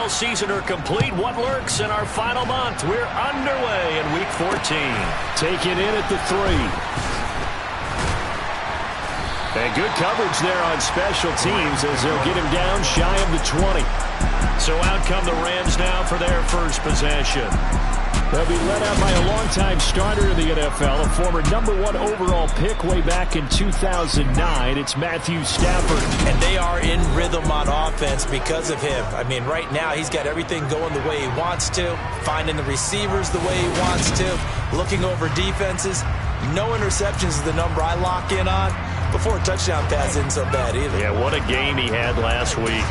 NFL season are complete. What lurks in our final month? We're underway in Week 14. Taking in at the 3. And good coverage there on special teams as they'll get him down shy of the 20. So out come the Rams now for their first possession. They'll be led out by a longtime starter in the NFL, a former #1 overall pick way back in 2009. It's Matthew Stafford. And they are in rhythm on offense because of him. I mean, right now he's got everything going the way he wants to, finding the receivers the way he wants to, looking over defenses. No interceptions is the number I lock in on. Before a touchdown pass isn't so bad either. Yeah, what a game he had last week.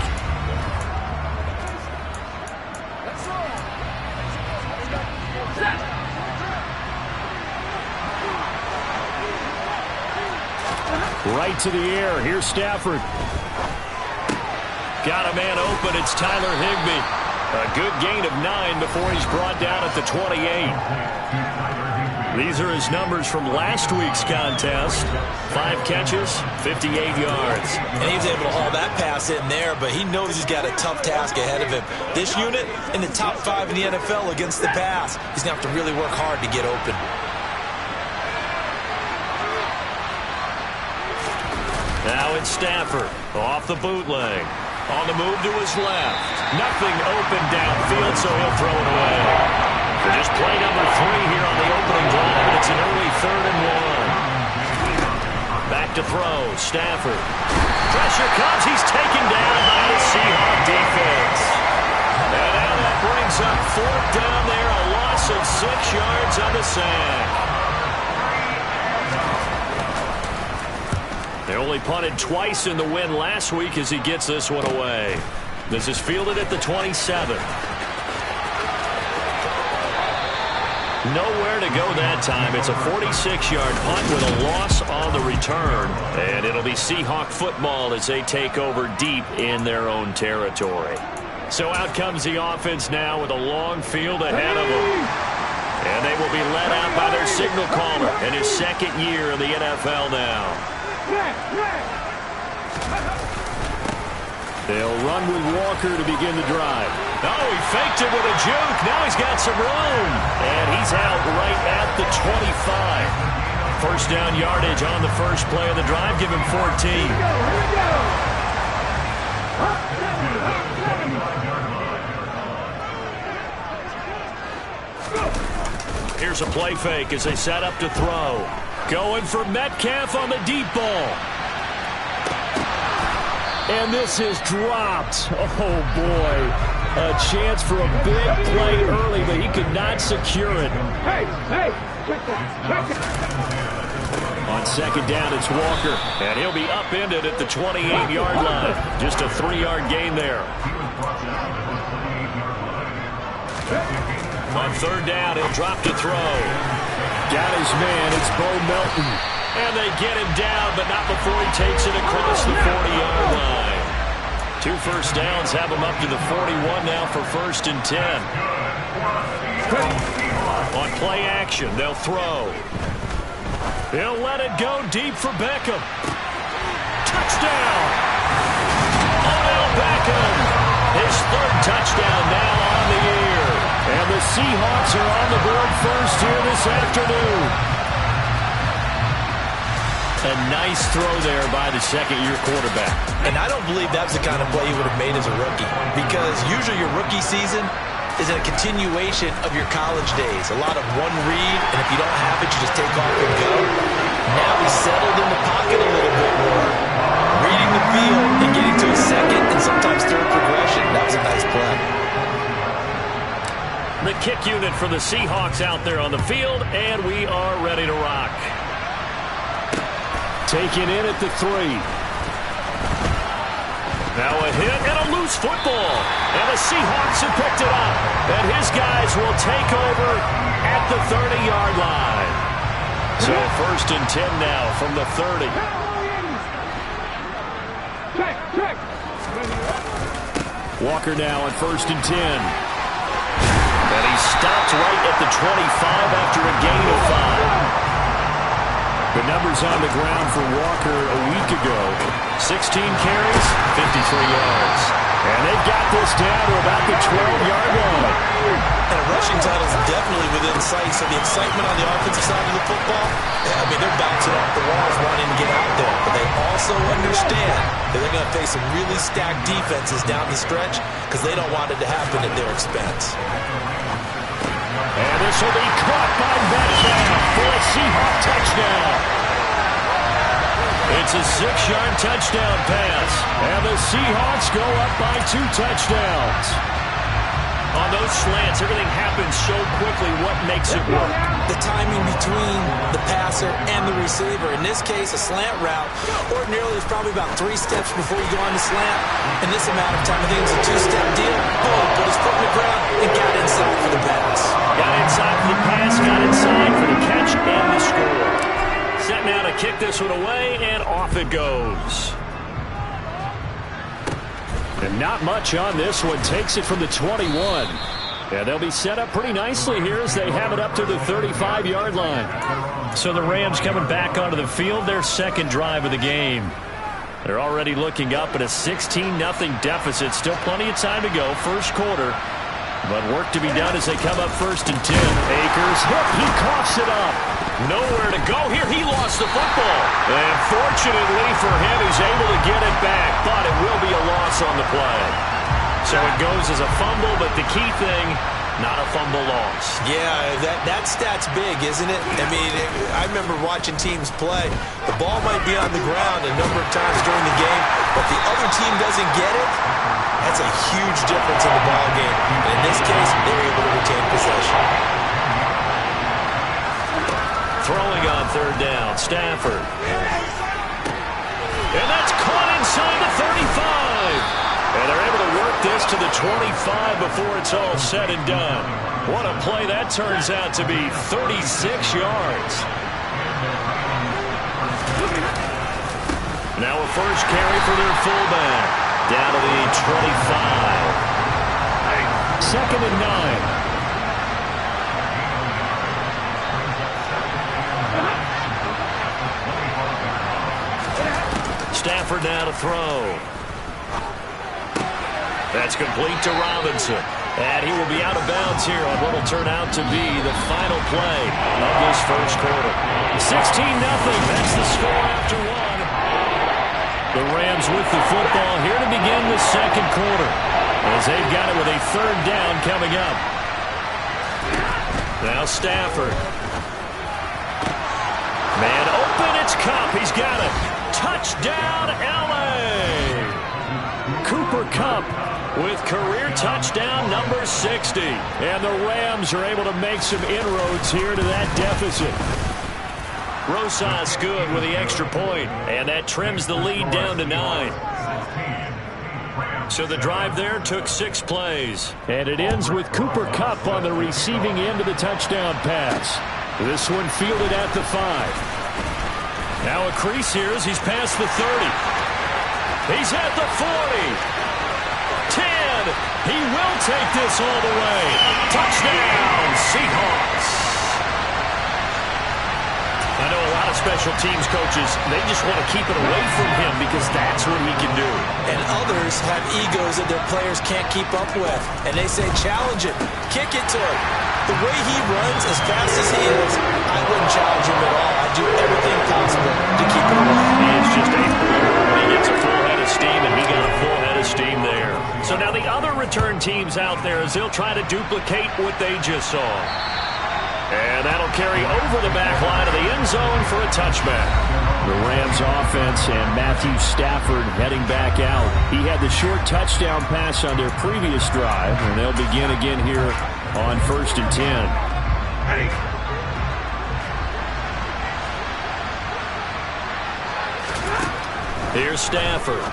Right to the air. Here's Stafford. Got a man open. It's Tyler Higbee. A good gain of 9 before he's brought down at the 28. These are his numbers from last week's contest. 5 catches, 58 yards. And he was able to haul that pass in there, but he knows he's got a tough task ahead of him. This unit in the top 5 in the NFL against the pass. He's going to have to really work hard to get open. Now it's Stafford off the bootleg. On the move to his left. Nothing open downfield, so he'll throw it away. So just play number 3 here on the opening drive, and it's an early 3rd and 1. Back to throw. Stafford. Pressure comes. He's taken down by the Seahawks defense. And now that brings up 4th down there. A loss of 6 yards on the sack. They only punted twice in the win last week as he gets this one away. This is fielded at the 27. Nowhere to go that time. It's a 46-yard punt with a loss on the return. And it'll be Seahawk football as they take over deep in their own territory. So out comes the offense now with a long field ahead of them. And they will be led out by their signal caller in his 2nd year in the NFL now. They'll run with Walker to begin the drive. Oh, he faked it with a juke. Now he's got some room. And he's out right at the 25. First down yardage on the first play of the drive. Give him 14. Here's a play fake as they set up to throw. Going for Metcalf on the deep ball. And this is dropped. Oh, boy. A chance for a big play early, but he could not secure it. On 2nd down, it's Walker. And he'll be upended at the 28-yard line. Just a 3-yard gain there. On 3rd down, he'll drop to throw. Got his man. It's Bo Melton. And they get him down, but not before he takes it across the 40-yard line. 2 first downs have him up to the 41 now for 1st and 10. On play action, they'll throw. He'll let it go deep for Beckham. Touchdown! Odell Beckham. His 3rd touchdown now on the year. And the Seahawks are on the board first here this afternoon. A nice throw there by the 2nd-year quarterback. And I don't believe that's the kind of play he would have made as a rookie, because usually your rookie season is a continuation of your college days. A lot of one read, and if you don't have it, you just take off and go. Now he's settled in the pocket a little bit more, reading the field and getting to a 2nd and sometimes 3rd progression. That was a nice play. The kick unit for the Seahawks out there on the field, and we are ready to rock. Taken in at the 3. Now a hit and a loose football. And the Seahawks have picked it up. And his guys will take over at the 30-yard line. So 1st and 10 now from the 30. Walker now on 1st and 10. And he stopped right at the 25 after a gain of 5. The numbers on the ground for Walker a week ago. 16 carries, 53 yards. And they've got this down to about the 12-yard line. And a rushing title is definitely within sight, so the excitement on the offensive side of the football, I mean, they're bouncing off the walls wanting to get out there. But they also understand that they're going to face some really stacked defenses down the stretch because they don't want it to happen at their expense. And this will be caught by Metcalf for a Seahawk touchdown. It's a 6-yard touchdown pass. And the Seahawks go up by 2 touchdowns. On those slants, everything happens so quickly. What makes it work? The timing between the passer and the receiver. In this case, a slant route ordinarily is probably about 3 steps before you go on the slant. In this amount of time, I think it's a 2-step deal. Boom, put his foot in the ground and got inside for the pass. Got inside for the pass, got inside for the catch and the score. Set now to kick this one away, and off it goes. And not much on this one. Takes it from the 21. And they'll be set up pretty nicely here as they have it up to the 35-yard line. So the Rams coming back onto the field, their second drive of the game. They're already looking up at a 16-0 deficit. Still plenty of time to go, first quarter. But work to be done as they come up 1st and 10. Akers hit. He coughs it up. Nowhere to go here. He lost the football. And fortunately for him, he's able to get it back. But it will be a loss on the play. So it goes as a fumble, but the key thing, not a fumble loss. Yeah, that stat's big, isn't it? I mean, I remember watching teams play. The ball might be on the ground a number of times during the game, but the other team doesn't get it. That's a huge difference in the ball game. And in this case, they're able to retain possession. Throwing on 3rd down, Stafford. And that's caught inside the 35. And they're able to work this to the 25 before it's all said and done. What a play that turns out to be, 36 yards. Now a first carry for their fullback. Down to the 25. 2nd and 9. Stafford now to throw. That's complete to Robinson. And he will be out of bounds here on what will turn out to be the final play of this first quarter. 16-0. That's the score after 1. The Rams with the football here to begin the second quarter, as they've got it with a 3rd down coming up. Now Stafford. Man open, it's Kupp. He's got it. Touchdown, L.A. Cooper Kupp with career touchdown number 60. And the Rams are able to make some inroads here to that deficit. Rosas good with the extra point, and that trims the lead down to 9. So the drive there took 6 plays. And it ends with Cooper Kupp on the receiving end of the touchdown pass. This one fielded at the 5. Now a crease here as he's past the 30. He's at the 40. 10. He will take this all the way. Touchdown, Seahawks. I know a lot of special teams coaches, they just want to keep it away from him because that's what he can do. And others have egos that their players can't keep up with. And they say, challenge it, kick it to him. The way he runs as fast as he is, I wouldn't challenge him at all. I'd do everything possible to keep it away. He is just a brute when he gets a full head of steam, and he got a full head of steam there. So now the other return teams out there, as they'll try to duplicate what they just saw. And that'll carry over the back line of the end zone for a touchback. The Rams offense and Matthew Stafford heading back out. He had the short touchdown pass on their previous drive, and they'll begin again here on 1st and 10. Here's Stafford.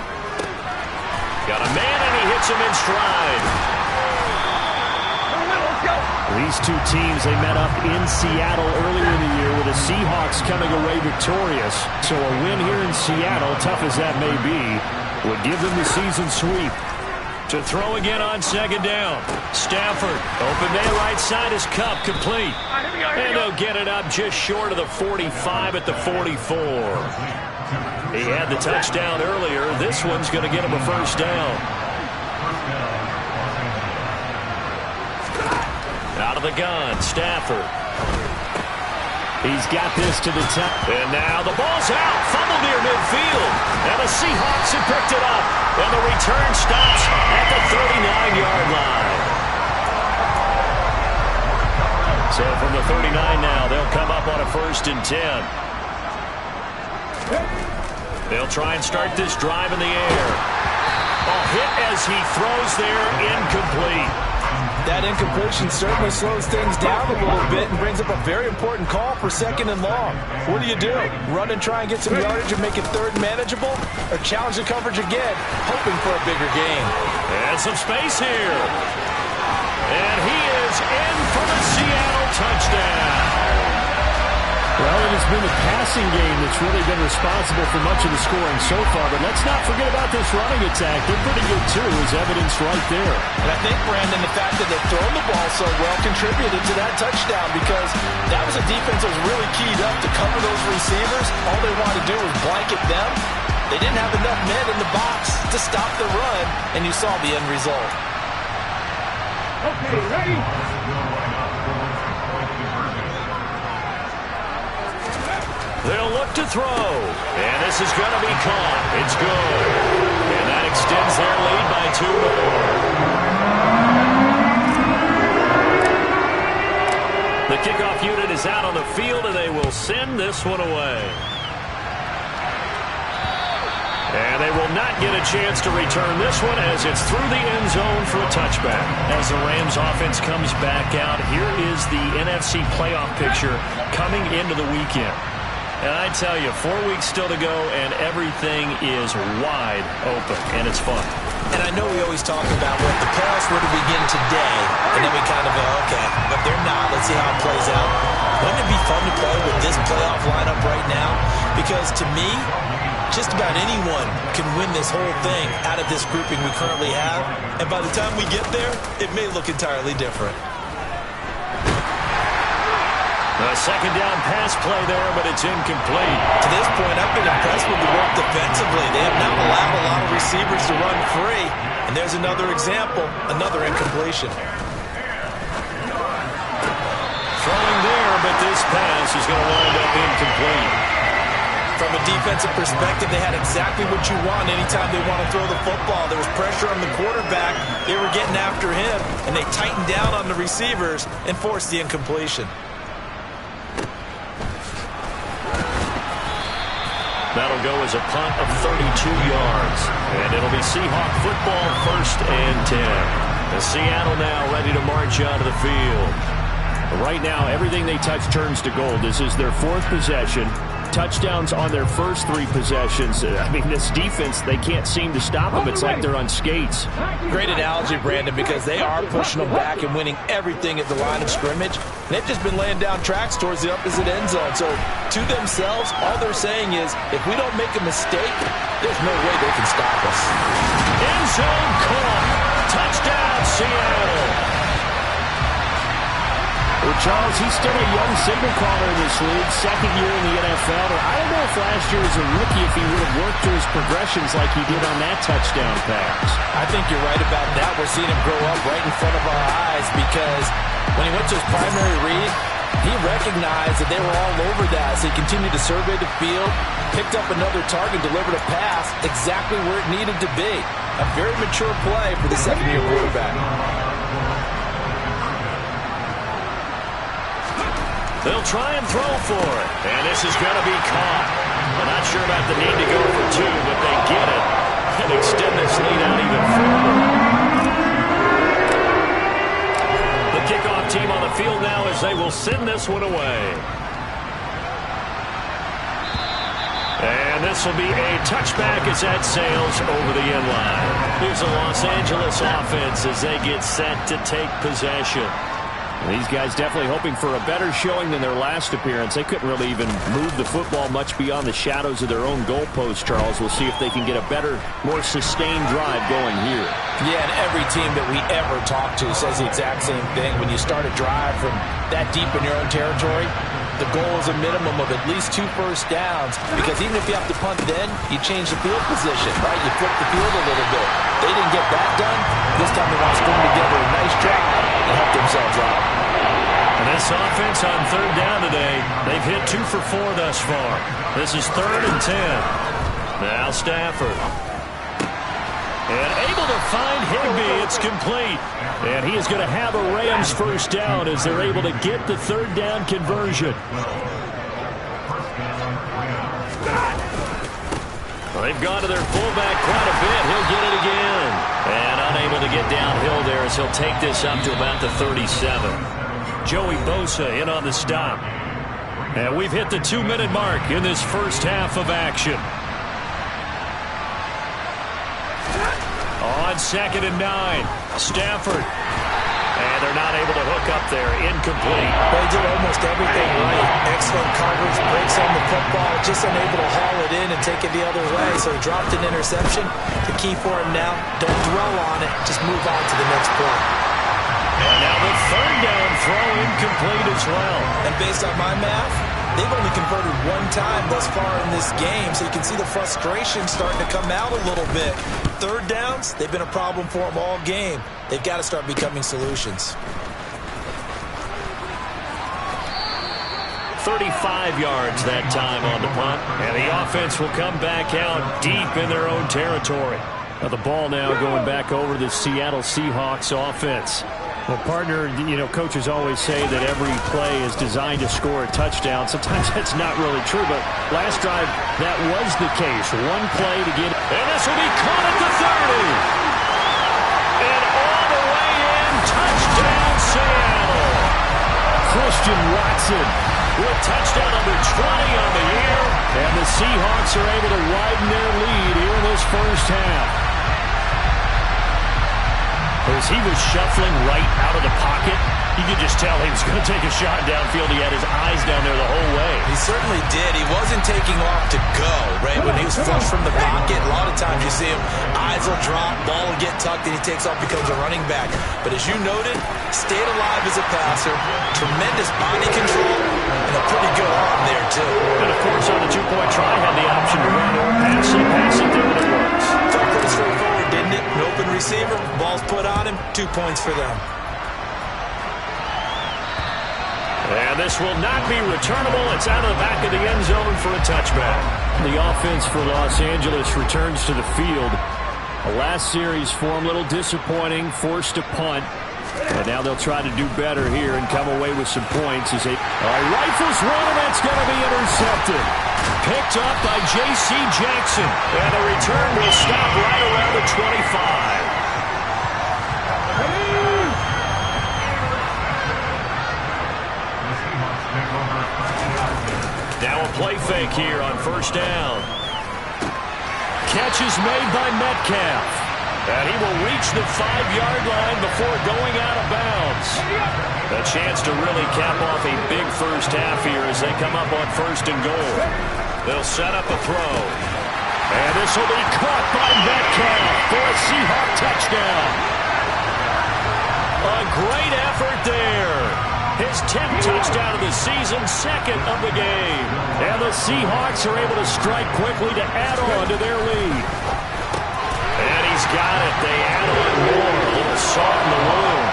Got a man, and he hits him in stride. These two teams, they met up in Seattle earlier in the year with the Seahawks coming away victorious. So a win here in Seattle, tough as that may be, would give them the season sweep. To throw again on 2nd down. Stafford, open man right side is Kupp, complete. And they'll get it up just short of the 45 at the 44. He had the touchdown earlier. This one's going to get him a 1st down. of the gun, Stafford. He's got this to the top. And now the ball's out. Fumble near midfield. And the Seahawks have picked it up. And the return stops at the 39-yard line. So from the 39 now, they'll come up on a 1st and 10. They'll try and start this drive in the air. Ball hit as he throws there, incomplete. That incompletion certainly slows things down a little bit and brings up a very important call for 2nd and long. What do? Run and try and get some yardage and make it 3rd manageable? Or challenge the coverage again, hoping for a bigger gain? And some space here. And he is in for the Seattle touchdown. Well, it has been the passing game that's really been responsible for much of the scoring so far. But let's not forget about this running attack. They're pretty good, too, as evidenced right there. And I think, Brandon, the fact that they've thrown the ball so well contributed to that touchdown because that was a defense that was really keyed up to cover those receivers. All they wanted to do was blanket them. They didn't have enough men in the box to stop the run, and you saw the end result. Okay, ready? They'll look to throw. And this is going to be caught. It's good. And that extends their lead by 2 more. The kickoff unit is out on the field, and they will send this one away. And they will not get a chance to return this one as it's through the end zone for a touchback. As the Rams offense comes back out, here is the NFC playoff picture coming into the weekend. And I tell you, 4 weeks still to go, and everything is wide open, and it's fun. And I know we always talk about what the playoffs were to begin today, and then we kind of go, okay, but they're not. Let's see how it plays out. Wouldn't it be fun to play with this playoff lineup right now? Because to me, just about anyone can win this whole thing out of this grouping we currently have. And by the time we get there, it may look entirely different. A 2nd down pass play there, but it's incomplete. To this point, I've been impressed with the work defensively. They have not allowed a lot of receivers to run free. And there's another example, another incompletion. Throwing there, but this pass is going to wind up incomplete. From a defensive perspective, they had exactly what you want anytime they want to throw the football. There was pressure on the quarterback. They were getting after him, and they tightened down on the receivers and forced the incompletion. That'll go as a punt of 32 yards. And it'll be Seahawk football, 1st and 10. And Seattle now ready to march out of the field. Right now, everything they touch turns to gold. This is their 4th possession. Touchdowns on their first 3 possessions. I mean, this defense, they can't seem to stop them. It's like they're on skates. Great analogy, Brandon, because they are pushing them back and winning everything at the line of scrimmage. They've just been laying down tracks towards the opposite end zone. So to themselves, all they're saying is, if we don't make a mistake, there's no way they can stop us. End zone caught. Touchdown, Seattle. Well, Charles, he's still a young signal caller in this league, 2nd year in the NFL. I don't know if last year as a rookie if he would have worked through his progressions like he did on that touchdown pass. I think you're right about that. We're seeing him grow up right in front of our eyes because when he went to his primary read, he recognized that they were all over that. So he continued to survey the field, picked up another target, delivered a pass exactly where it needed to be. A very mature play for the 2nd-year quarterback. They'll try and throw for it. And this is going to be caught. I'm not sure about the need to go for 2, but they get it and extend this lead out even further. The kickoff team on the field now as they will send this one away. And this will be a touchback as that sails over the end line. Here's the Los Angeles offense as they get set to take possession. These guys definitely hoping for a better showing than their last appearance. They couldn't really even move the football much beyond the shadows of their own goalpost, Charles. We'll see if they can get a better, more sustained drive going here. Yeah, and every team that we ever talk to says the exact same thing. When you start a drive from that deep in your own territory, the goal is a minimum of at least 2 first downs, because even if you have to punt then, you change the field position, right? You flip the field a little bit. They didn't get that done. This time they want to string together a nice drive and help themselves out. This offense on third down today, they've hit 2 for 4 thus far. This is 3rd and 10. Now Stafford. And able to find Higbee. It's complete. And he is going to have a Rams first down as they're able to get the third down conversion. They've gone to their fullback quite a bit. He'll get it again. And unable to get downhill there as he'll take this up to about the 37. Joey Bosa in on the stop. And we've hit the 2-minute mark in this first half of action. On 2nd and 9, Stafford. And they're not able to hook up there. Incomplete. They did almost everything right. Excellent coverage, breaks on the football, just unable to haul it in and take it the other way. So he dropped an interception. The key for him now, don't dwell on it. Just move on to the next play. And now the third down throw incomplete as well. And based on my math, they've only converted 1 time thus far in this game, so you can see the frustration starting to come out a little bit. Third downs, they've been a problem for them all game. They've got to start becoming solutions. 35 yards that time on the punt. And the offense will come back out deep in their own territory. Now the ball now going back over the Seattle Seahawks offense. Well, partner, you know, coaches always say that every play is designed to score a touchdown. Sometimes that's not really true, but last drive, that was the case. One play to get... And this will be caught at the 30. And all the way in, touchdown Seattle. Christian Watson with touchdown number 20 on the year. And the Seahawks are able to widen their lead here in this first half. As he was shuffling right out of the pocket, you could just tell he was going to take a shot downfield. He had his eyes down there the whole way. He certainly did. He wasn't taking off to go, right? When he was flush from the pocket, a lot of times you see him, eyes will drop, ball will get tucked, and he takes off, becomes a running back. But as you noted, stayed alive as a passer, tremendous body control, and a pretty good arm there, too. And, of course, on the 2-point try, had the option to run or pass it there, and it works. Felt pretty straightforward, didn't it? An open receiver, ball's put on him, 2 points for them. And this will not be returnable. It's out of the back of the end zone for a touchback. The offense for Los Angeles returns to the field. The last series for them, a little disappointing, forced a punt. And now they'll try to do better here and come away with some points as they rifles one, and that's going to be intercepted. Picked up by J.C. Jackson. And the return will stop right around the 25. Now a play fake here on first down. Catch is made by Metcalf. And he will reach the 5-yard line before going out of bounds. A chance to really cap off a big first half here as they come up on 1st and goal. They'll set up a throw. And this will be caught by Metcalf for a Seahawk touchdown. A great effort there. His 10th touchdown of the season, 2nd of the game. And the Seahawks are able to strike quickly to add on to their lead. And he's got it. They add on more. A little salt in the wound.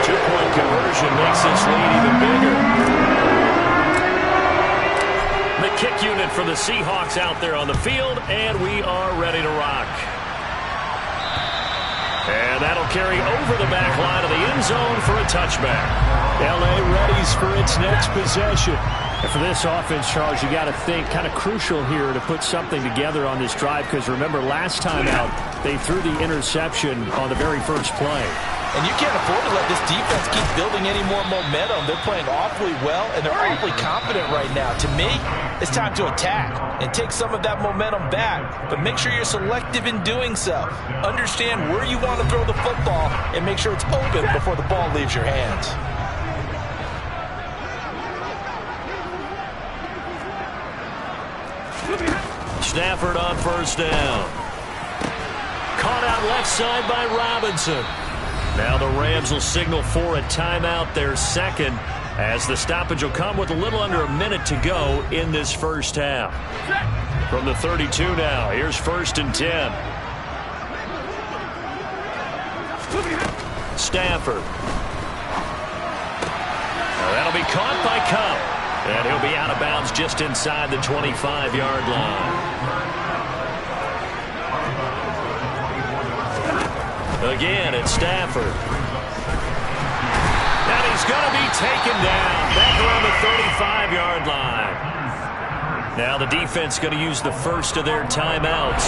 2-point conversion makes this lead even bigger. The kick unit for the Seahawks out there on the field, and we are ready to rock. And that'll carry over the back line of the end zone for a touchback. L.A. readies for its next possession. And for this offense, Charles, you got to think kind of crucial here to put something together on this drive, because remember last time out they threw the interception on the very first play. And you can't afford to let this defense keep building any more momentum. They're playing awfully well, and they're awfully confident right now. To me, it's time to attack and take some of that momentum back. But make sure you're selective in doing so. Understand where you want to throw the football and make sure it's open before the ball leaves your hands. Stafford on first down. Caught out left side by Robinson. Now the Rams will signal for a timeout, their 2nd, as the stoppage will come with a little under a minute to go in this first half. From the 32 now, here's 1st and 10. Stafford. That'll be caught by Cup. And he'll be out of bounds just inside the 25-yard line. Again, it's Stafford. And he's going to be taken down back around the 35-yard line. Now the defense going to use the first of their timeouts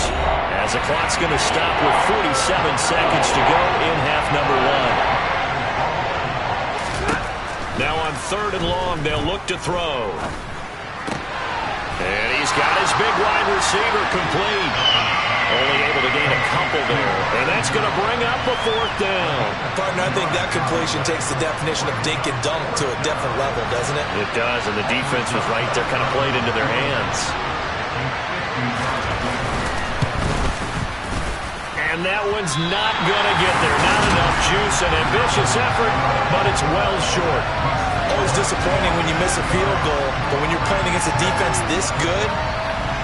as the clock's going to stop with 47 seconds to go in half number one. Now on 3rd and long, they'll look to throw. And he's got his big wide receiver complete. Only able to gain a couple there. And that's going to bring up a 4th down. Partner, I think that completion takes the definition of dink and dunk to a different level, doesn't it? It does, and the defense was right there, kind of played into their hands. And that one's not going to get there. Not enough juice, an ambitious effort, but it's well short. Always disappointing when you miss a field goal, but when you're playing against a defense this good,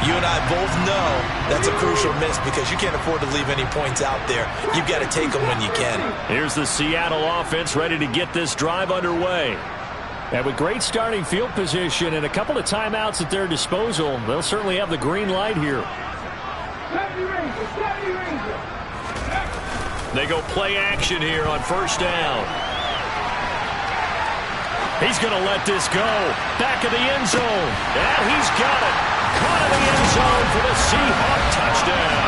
you and I both know that's a crucial miss because you can't afford to leave any points out there. You've got to take them when you can. Here's the Seattle offense ready to get this drive underway. And with great starting field position and a couple of timeouts at their disposal, they'll certainly have the green light here. They go play action here on 1st down. He's going to let this go. Back of the end zone. And he's got it. Caught in the end zone for the Seahawk touchdown.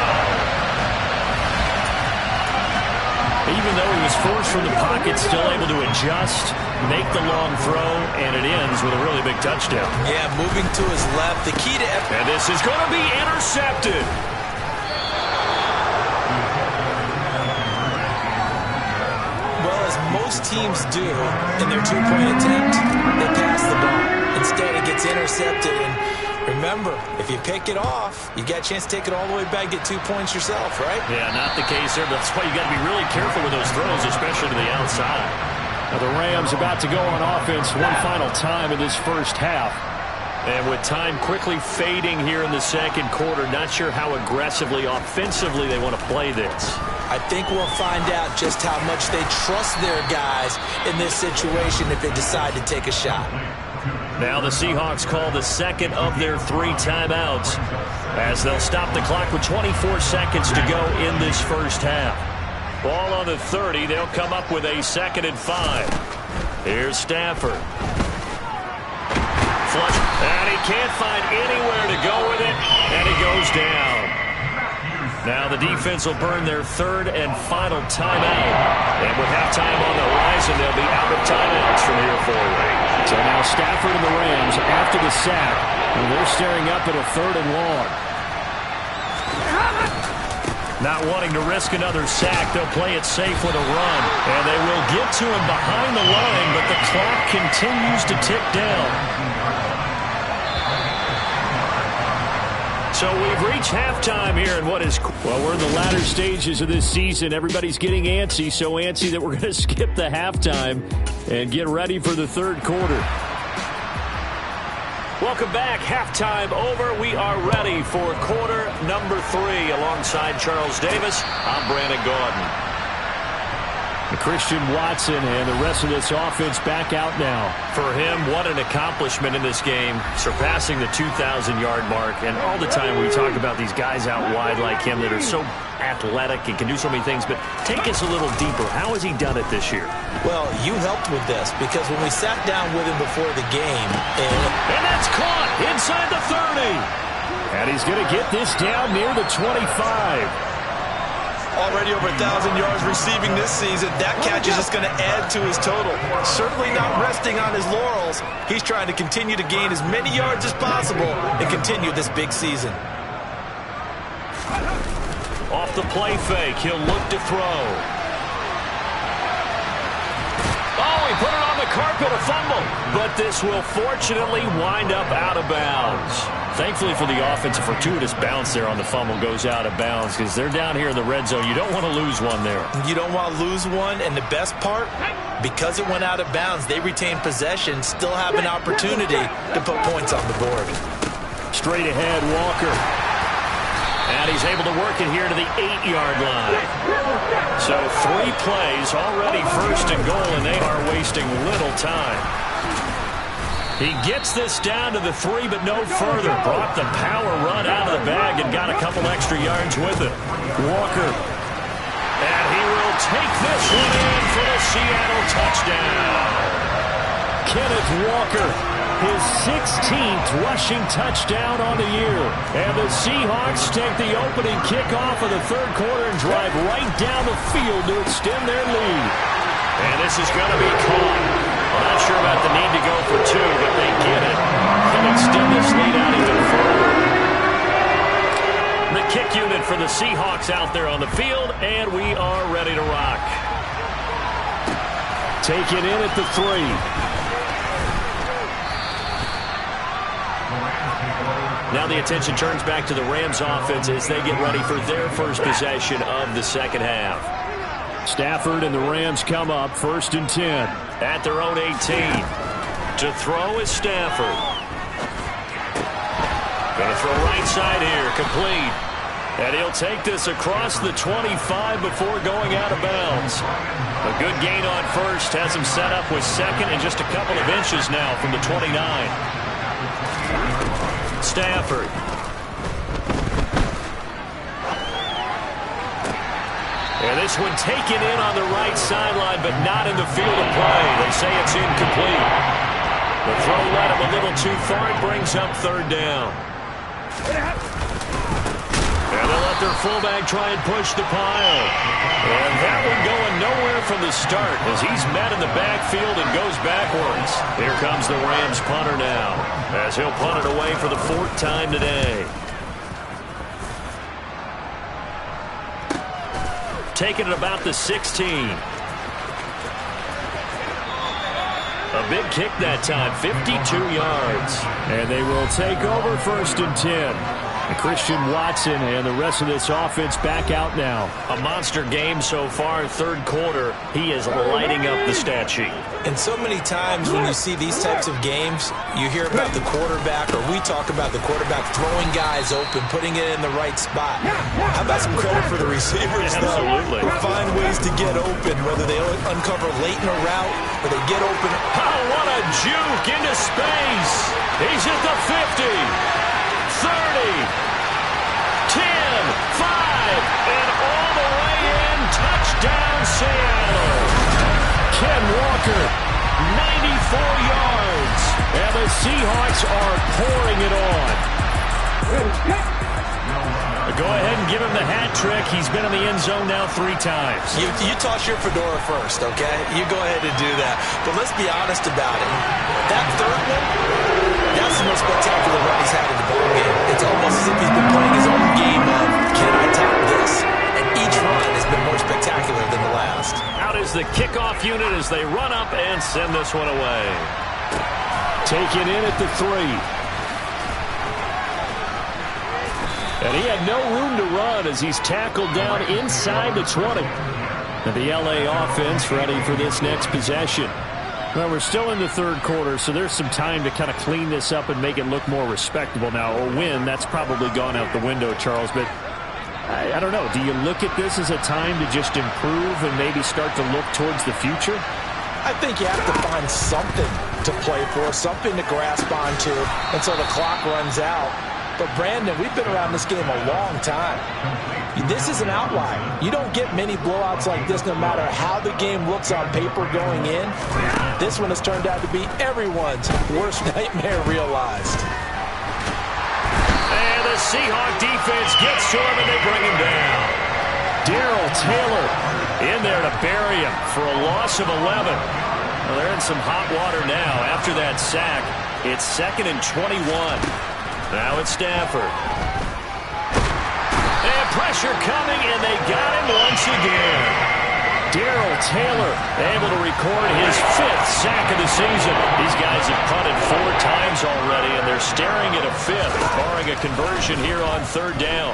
Even though he was forced from the pocket, still able to adjust, make the long throw, and it ends with a really big touchdown. Yeah, moving to his left. The key to... And this is going to be intercepted. Well, as most teams do in their two-point attempt, they pass the ball. Instead, it gets intercepted, and remember, if you pick it off, you got a chance to take it all the way back, get 2 points yourself, right? Yeah, not the case there. That's why you got to be really careful with those throws, especially to the outside. Now the Rams about to go on offense one final time in this first half. And with time quickly fading here in the second quarter, not sure how aggressively, offensively they want to play this. I think we'll find out just how much they trust their guys in this situation if they decide to take a shot. Now the Seahawks call the second of their 3 timeouts as they'll stop the clock with 24 seconds to go in this first half. Ball on the 30. They'll come up with a 2nd and 5. Here's Stafford. Flush. And he can't find anywhere to go with it. And he goes down. Now the defense will burn their 3rd and final timeout. And with halftime on the horizon, they'll be out of timeouts from here forward. So now Stafford and the Rams after the sack, and they're staring up at a 3rd and long. Not wanting to risk another sack, they'll play it safe with a run. And they will get to him behind the line, but the clock continues to tick down. So we've reached halftime here in what is... Well, we're in the latter stages of this season. Everybody's getting antsy, so antsy that we're going to skip the halftime and get ready for the 3rd quarter. Welcome back. Halftime over. We are ready for quarter number 3. Alongside Charles Davis, I'm Brandon Gaudin. Christian Watson and the rest of this offense back out now. For him, what an accomplishment in this game, surpassing the 2,000-yard mark. And all the time we talk about these guys out wide like him that are so athletic and can do so many things. But take us a little deeper. How has he done it this year? Well, you helped with this because when we sat down with him before the game... And that's caught inside the 30. And he's going to get this down near the 25. Already over 1,000 yards receiving this season. That catch is just going to add to his total. Certainly not resting on his laurels. He's trying to continue to gain as many yards as possible and continue this big season. Off the play fake, he'll look to throw. Oh, he put it on the carpet, a fumble. But this will fortunately wind up out of bounds. Thankfully for the offense, a fortuitous bounce there on the fumble goes out of bounds because they're down here in the red zone. You don't want to lose one there. You don't want to lose one, and the best part, because it went out of bounds, they retain possession, still have an opportunity to put points on the board. Straight ahead, Walker. And he's able to work it here to the 8-yard line. So 3 plays, already 1st and goal, and they are wasting little time. He gets this down to the 3, but no further. Brought the power run out of the bag and got a couple extra yards with it. Walker. And he will take this one in for the Seattle touchdown. Kenneth Walker, his 16th rushing touchdown on the year. And the Seahawks take the opening kickoff of the third quarter and drive right down the field to extend their lead. And this is going to be caught. I'm not sure about the need to go for 2, but they get it. Can extend this lead out even further. The kick unit for the Seahawks out there on the field, and we are ready to rock. Take it in at the 3. Now the attention turns back to the Rams offense as they get ready for their first possession of the second half. Stafford and the Rams come up 1st and 10. At their own 18. To throw is Stafford. Going to throw right side here, complete. And he'll take this across the 25 before going out of bounds. A good gain on first, has him set up with second and just a couple of inches now from the 29. Stafford. And this one taken in on the right sideline, but not in the field of play. They say it's incomplete. The throw led him a little too far. It brings up 3rd down. And they'll let their fullback try and push the pile. And that one going nowhere from the start as he's met in the backfield and goes backwards. Here comes the Rams punter now as he'll punt it away for the 4th time today. Taking it about the 16. A big kick that time, 52 yards. And they will take over 1st and 10. And Christian Watson and the rest of this offense back out now. A monster game so far, 3rd quarter. He is lighting up the stat sheet. And so many times when you see these types of games, you hear about the quarterback, or we talk about the quarterback throwing guys open, putting it in the right spot. How about some credit for the receivers, though? Absolutely. Who find ways to get open, whether they uncover late in a route or they get open. Oh, what a juke into space. He's at the 50. 30, 10, 5, and all the way in. Touchdown, Seattle. Ken Walker, 94 yards. and the Seahawks are pouring it on. Go ahead and give him the hat trick. He's been in the end zone now 3 times. You toss your fedora first, okay? You go ahead and do that. But let's be honest about it. That 3rd one, that's the most spectacular run he's had in the ballgame. It's almost as if he's been playing his own game of, can I top this? And each run has been more spectacular than the last. Out is the kickoff unit as they run up and send this one away. Taken in at the 3. And he had no room to run as he's tackled down inside the 20. And the LA offense ready for this next possession. Well, we're still in the 3rd quarter, so there's some time to kind of clean this up and make it look more respectable. Now, a win, that's probably gone out the window, Charles, but I don't know. Do you look at this as a time to just improve and maybe start to look towards the future? I think you have to find something to play for, something to grasp onto until the clock runs out. But, Brandon, we've been around this game a long time. This is an outlier. You don't get many blowouts like this no matter how the game looks on paper going in. This one has turned out to be everyone's worst nightmare realized. And the Seahawk defense gets to him and they bring him down. Darrell Taylor in there to bury him for a loss of 11. Well, they're in some hot water now after that sack. It's 2nd and 21. Now it's Stafford. And pressure coming, and they got him once again. Darrell Taylor able to record his 5th sack of the season. These guys have punted 4 times already, and they're staring at a 5th, barring a conversion here on 3rd down.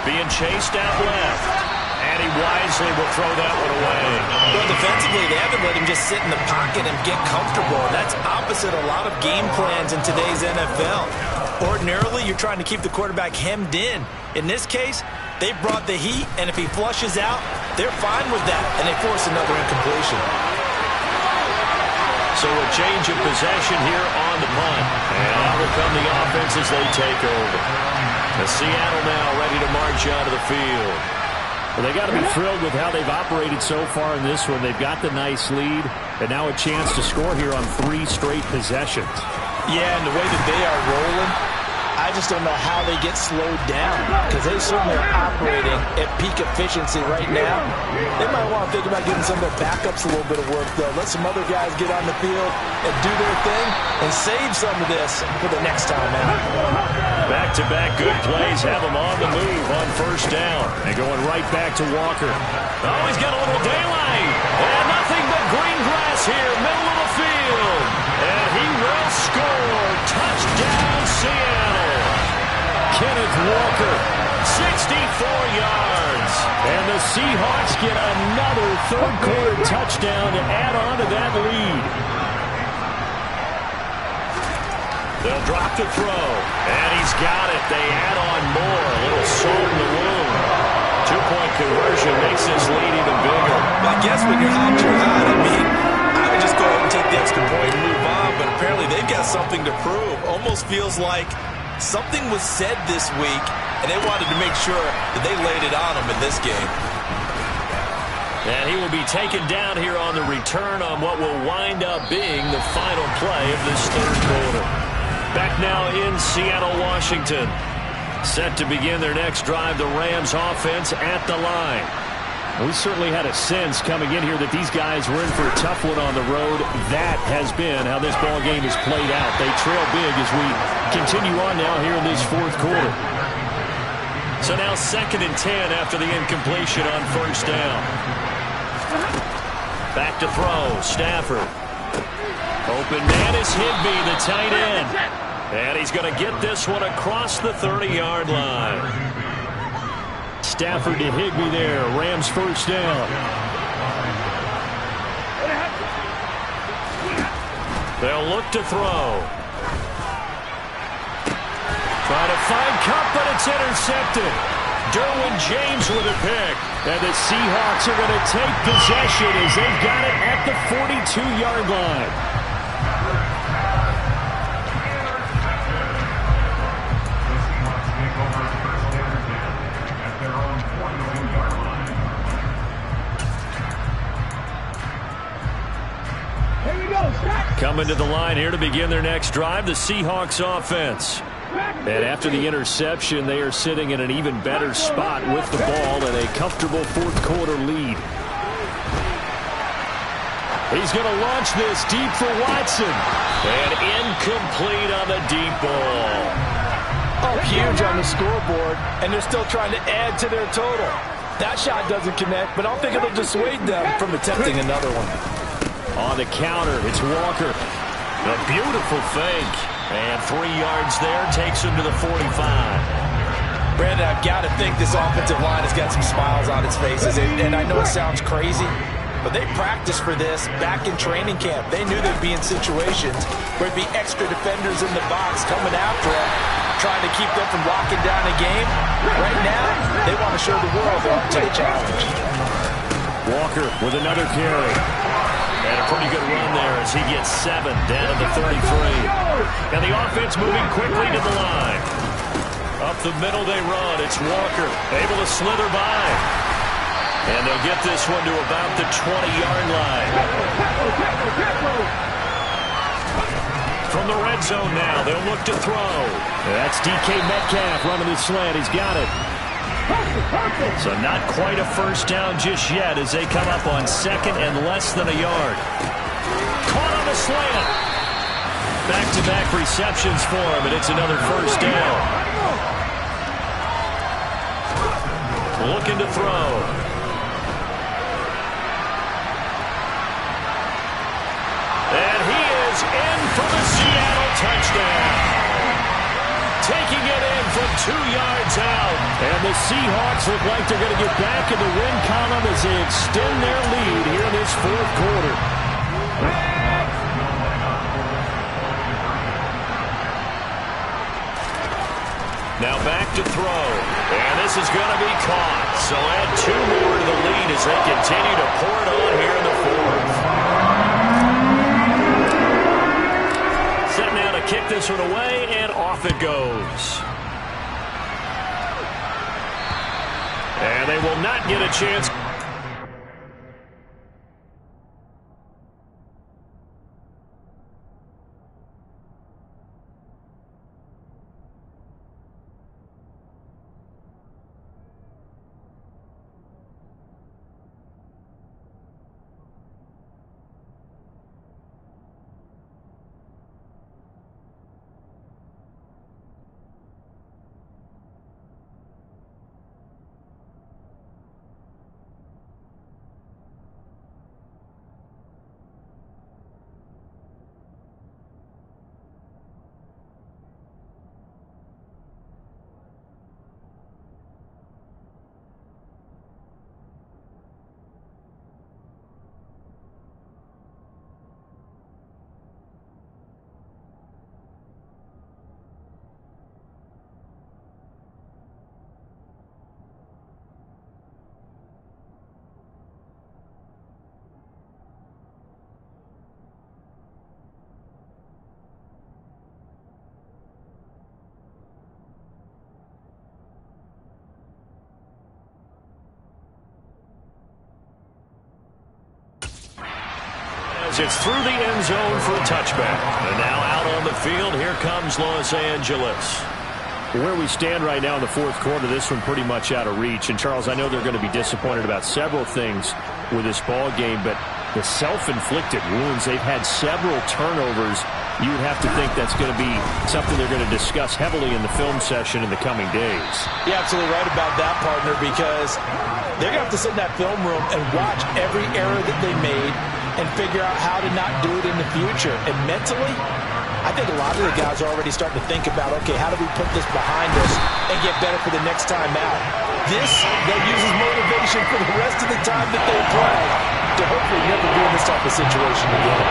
Being chased out left. And he wisely will throw that one away. Well, defensively, they haven't let him just sit in the pocket and get comfortable. That's opposite a lot of game plans in today's NFL. Ordinarily, you're trying to keep the quarterback hemmed in. In this case, they brought the heat, and if he flushes out, they're fine with that, and they force another incompletion. So a change of possession here on the punt. And out will come the offense as they take over. The Seattle now ready to march onto the field. Well, they got to be thrilled with how they've operated so far in this one. They've got the nice lead, and now a chance to score here on 3 straight possessions. Yeah, and the way that they are rolling, I just don't know how they get slowed down, because they certainly are operating at peak efficiency right now. They might want to think about giving some of their backups a little bit of work, though. Let some other guys get on the field and do their thing and save some of this for the next time out. Back-to-back good plays have them on the move on first down. And going right back to Walker. Oh, he's got a little daylight. And nothing but green grass here, middle of the field. And he will score. Touchdown, Seattle. Kenneth Walker, 64 yards. and the Seahawks get another third-quarter touchdown to add on to that lead. They'll drop to throw, and he's got it. They add on more, a little salt in the wound. 2-point conversion makes this lead even bigger. I guess when you're hot, you're hot. I mean, I would just go ahead and take the extra point and move on, but apparently they've got something to prove. Almost feels like something was said this week, and they wanted to make sure that they laid it on them in this game. And he will be taken down here on the return on what will wind up being the final play of this third quarter. Back now in Seattle, Washington. Set to begin their next drive, the Rams offense at the line. We certainly had a sense coming in here that these guys were in for a tough one on the road. That has been how this ball game has played out. They trail big as we continue on now here in this fourth quarter. So now 2nd and 10 after the incompletion on first down. Back to throw, Stafford. Open man is Higbee, the tight end. And he's going to get this one across the 30-yard line. Stafford to Higbee there. Rams first down. They'll look to throw. Trying to find Kupp, but it's intercepted. Derwin James with a pick. And the Seahawks are going to take possession as they've got it at the 42-yard line. Coming to the line here to begin their next drive, the Seahawks offense. And after the interception, they are sitting in an even better spot with the ball and a comfortable fourth quarter lead. He's going to launch this deep for Watson. And incomplete on the deep ball. Oh, huge on the scoreboard, and they're still trying to add to their total. That shot doesn't connect, but I don't think it'll dissuade them from attempting another one. On the counter, it's Walker. A beautiful fake. And 3 yards there takes him to the 45. Brandon, I've got to think this offensive line has got some smiles on its faces. And I know it sounds crazy, but they practiced for this back in training camp. They knew they'd be in situations where there'd be extra defenders in the box coming after them, trying to keep them from locking down a game. Right now, they want to show the world they're up to the challenge. Walker with another carry. And a pretty good run there as he gets 7 down to the 33. And the offense moving quickly to the line. Up the middle they run. It's Walker able to slither by. And they'll get this one to about the 20-yard line. From the red zone now, they'll look to throw. That's DK Metcalf running the slant. He's got it. So not quite a first down just yet as they come up on 2nd and less than a yard. Caught on the slant. Back-to-back receptions for him, and it's another first down. Looking to throw. And he is in for the Seattle touchdown. Taking it in from 2 yards out. And the Seahawks look like they're going to get back in the win column as they extend their lead here in this fourth quarter. Now back to throw. And this is going to be caught. So add 2 more to the lead as they continue to pour it on here in the fourth. kick this one away, and off it goes. And they will not get a chance. It's through the end zone for a touchback. And now out on the field, here comes Los Angeles. Where we stand right now in the fourth quarter, this one pretty much out of reach. And, Charles, I know they're going to be disappointed about several things with this ball game, but the self-inflicted wounds, they've had several turnovers. You would have to think that's going to be something they're going to discuss heavily in the film session in the coming days. You're absolutely right about that, partner, because they're going to have to sit in that film room and watch every error that they made and figure out how to not do it in the future. And mentally, I think a lot of the guys are already starting to think about, okay, how do we put this behind us and get better for the next time out? This, they'll use as motivation for the rest of the time that they play to hopefully never be in this type of situation again.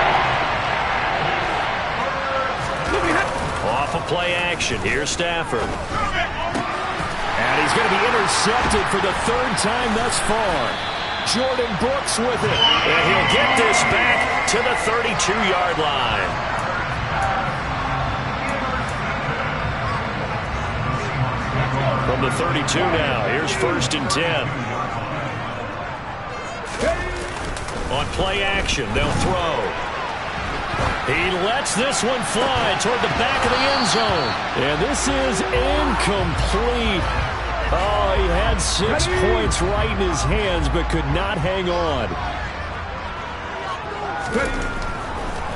Off a play action. Here's Stafford. And he's going to be intercepted for the third time thus far. Jordan Brooks with it. And he'll get this back to the 32-yard line. From the 32 now, here's 1st and 10. On play action, they'll throw. He lets this one fly toward the back of the end zone. And this is incomplete. Oh, he had 6 points right in his hands, but could not hang on.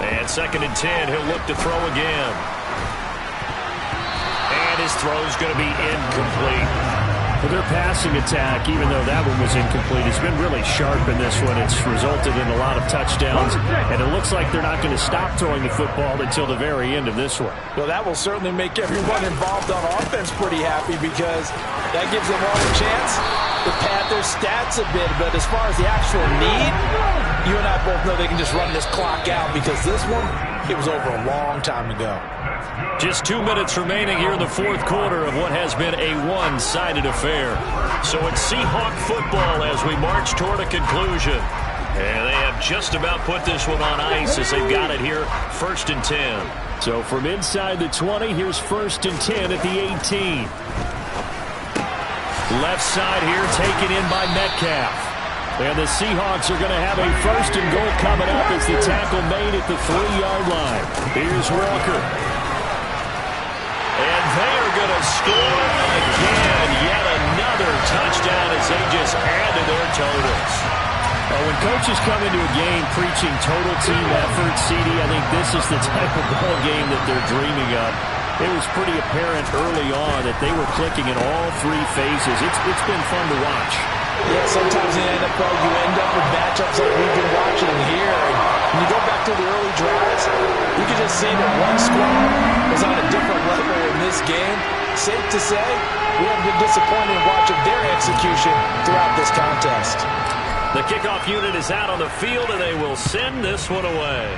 And 2nd and 10, he'll look to throw again. And his throw's going to be incomplete. Well, their passing attack, even though that one was incomplete, has been really sharp in this one. It's resulted in a lot of touchdowns, and it looks like they're not going to stop throwing the football until the very end of this one. Well, that will certainly make everyone involved on offense pretty happy because that gives them all a chance to pad their stats a bit. But as far as the actual need, you and I both know they can just run this clock out because this one, it was over a long time ago. Just 2 minutes remaining here in the fourth quarter of what has been a one-sided affair. So it's Seahawk football as we march toward a conclusion. And they have just about put this one on ice as they've got it here, 1st and 10. So from inside the 20, here's 1st and 10 at the 18. Left side here taken in by Metcalf. And the Seahawks are going to have a 1st and goal coming up as the tackle made at the 3-yard line. Here's Walker. And they are going to score again. Yet another touchdown as they just add to their totals. When coaches come into a game preaching total team effort, CD, I think this is the type of ball game that they're dreaming of. It was pretty apparent early on that they were clicking in all 3 phases. It's been fun to watch. Yeah, sometimes in the NFL you end up with matchups like we've been watching here. And when you go back to the early drives, you can just see that one squad was on a different level in this game. Safe to say, we have been disappointed in watching their execution throughout this contest. The kickoff unit is out on the field, and they will send this one away.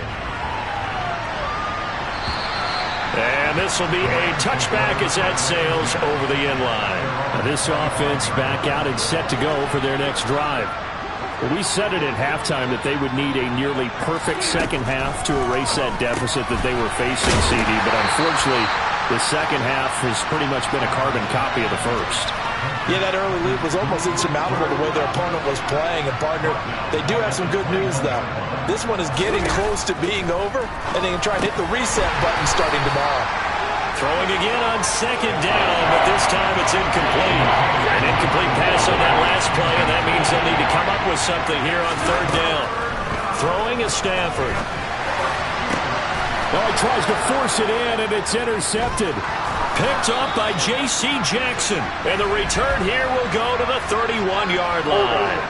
And this will be a touchback as that sails over the end line. Now this offense back out and set to go for their next drive. Well, we said it at halftime that they would need a nearly perfect second half to erase that deficit that they were facing, CD. But unfortunately, the second half has pretty much been a carbon copy of the first. Yeah, that early lead was almost insurmountable the way their opponent was playing. And, partner, they do have some good news, though. This one is getting close to being over, and they can try and hit the reset button starting tomorrow. Throwing again on second down, but this time it's incomplete. An incomplete pass on that last play, and that means they'll need to come up with something here on third down. Throwing is Stafford. Well, he tries to force it in, and it's intercepted. Picked up by J.C. Jackson. And the return here will go to the 31-yard line.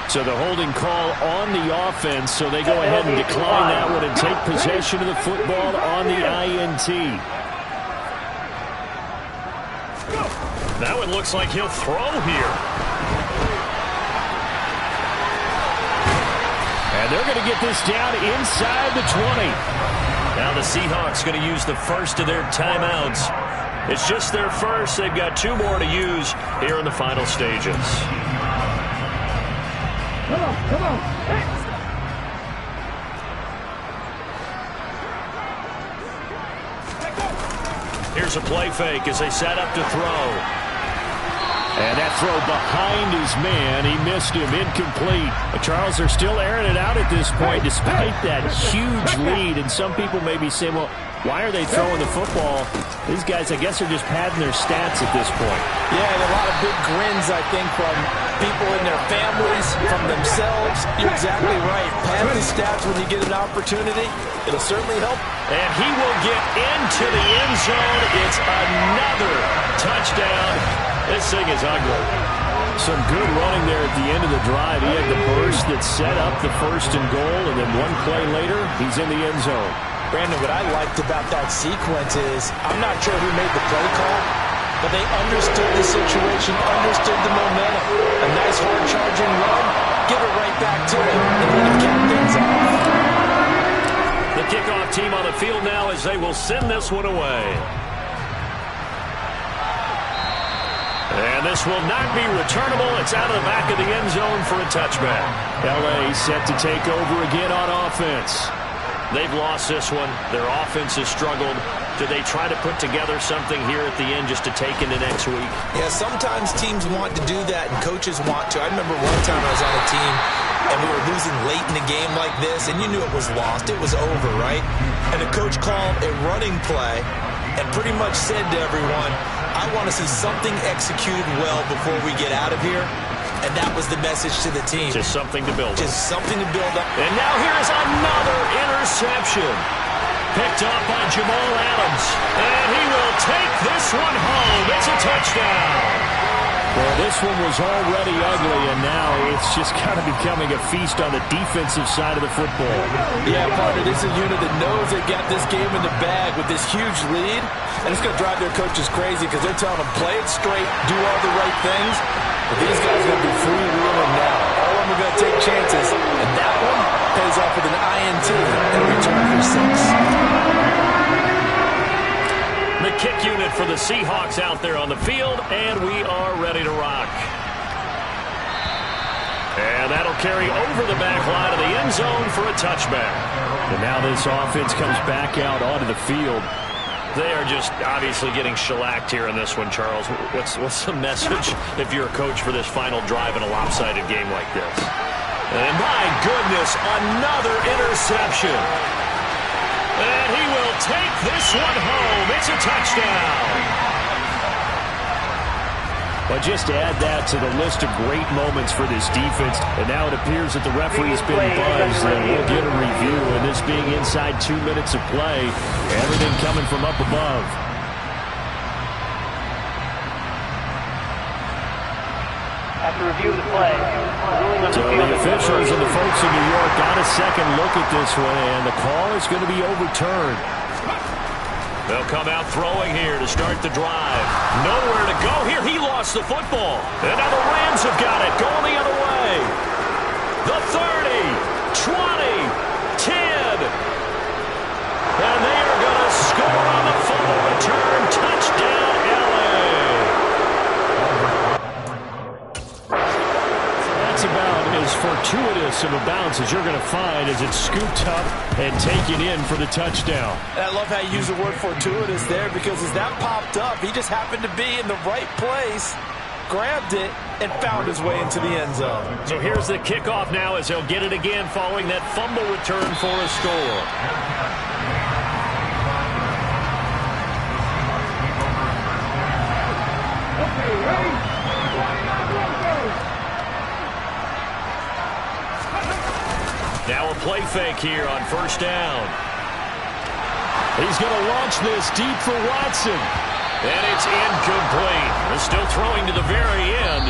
So the holding call on the offense, so they go ahead and decline that one and take possession of the football on the INT. That one looks like he'll throw here. And they're going to get this down inside the 20. Now the Seahawks going to use the first of their timeouts. It's just their first. They've got 2 more to use here in the final stages. Come on. Here's a play fake as they set up to throw. And that throw behind his man, he missed him, incomplete. But Charles, they're still airing it out at this point despite that huge lead. And some people may be saying, well, why are they throwing the football? These guys, I guess, are just padding their stats at this point. Yeah, and a lot of big grins, I think, from people in their families, from themselves. You're exactly right. Pad the stats when you get an opportunity. It'll certainly help. And he will get into the end zone. It's another touchdown. This thing is ugly. Some good running there at the end of the drive. He had the burst that set up the first and goal, and then one play later, he's in the end zone. Brandon, what I liked about that sequence is, I'm not sure who made the play call, but they understood the situation, understood the momentum. A nice hard-charging run, give it right back to him, and let him cap things off. The kickoff team on the field now as they will send this one away. And this will not be returnable. It's out of the back of the end zone for a touchback. L.A. set to take over again on offense. They've lost this one. Their offense has struggled. Do they try to put together something here at the end just to take into next week? Yeah, sometimes teams want to do that and coaches want to. I remember one time I was on a team and we were losing late in a game like this, and you knew it was lost. It was over, right? And the coach called a running play and pretty much said to everyone, I want to see something executed well before we get out of here. And that was the message to the team. Just something to build up. Just something to build up. And now here's another interception. Picked up by Jamal Adams. And he will take this one home. It's a touchdown. Well, this one was already ugly, and now it's just kind of becoming a feast on the defensive side of the football. Yeah, partner, this is a unit that knows they got this game in the bag with this huge lead, and it's going to drive their coaches crazy because they're telling them, play it straight, do all the right things, but these guys are going to be freewheeling now. All of them are going to take chances, and that one pays off with an INT and a return for 6. The kick unit for the Seahawks out there on the field, and we are ready to rock. And that'll carry over the back line of the end zone for a touchback. And now this offense comes back out onto the field. They are just obviously getting shellacked here in this one, Charles. What's the message if you're a coach for this final drive in a lopsided game like this? And my goodness, another interception. And he will take this one home. It's a touchdown. But just add that to the list of great moments for this defense. And now it appears that the referee's been buzzed, and we'll get a review. And this being inside 2 minutes of play, everything coming from up above. After review of the play, so the officials and the folks in New York got a second look at this one, and the call is going to be overturned. They'll come out throwing here to start the drive. Nowhere to go here. He lost the football. And now the Rams have got it. Going the other way. The 30, 20, 10. And they are going to score on the fumble return. Touchdown, LA. aggressive a bounce as you're going to find as it's scooped up and taken in for the touchdown. And I love how you use the word fortuitous there, because as that popped up, he just happened to be in the right place, grabbed it, and found his way into the end zone. So here's the kickoff now as he'll get it again following that fumble return for a score. Now a play fake here on first down. He's going to launch this deep for Watson. And it's incomplete. They're still throwing to the very end.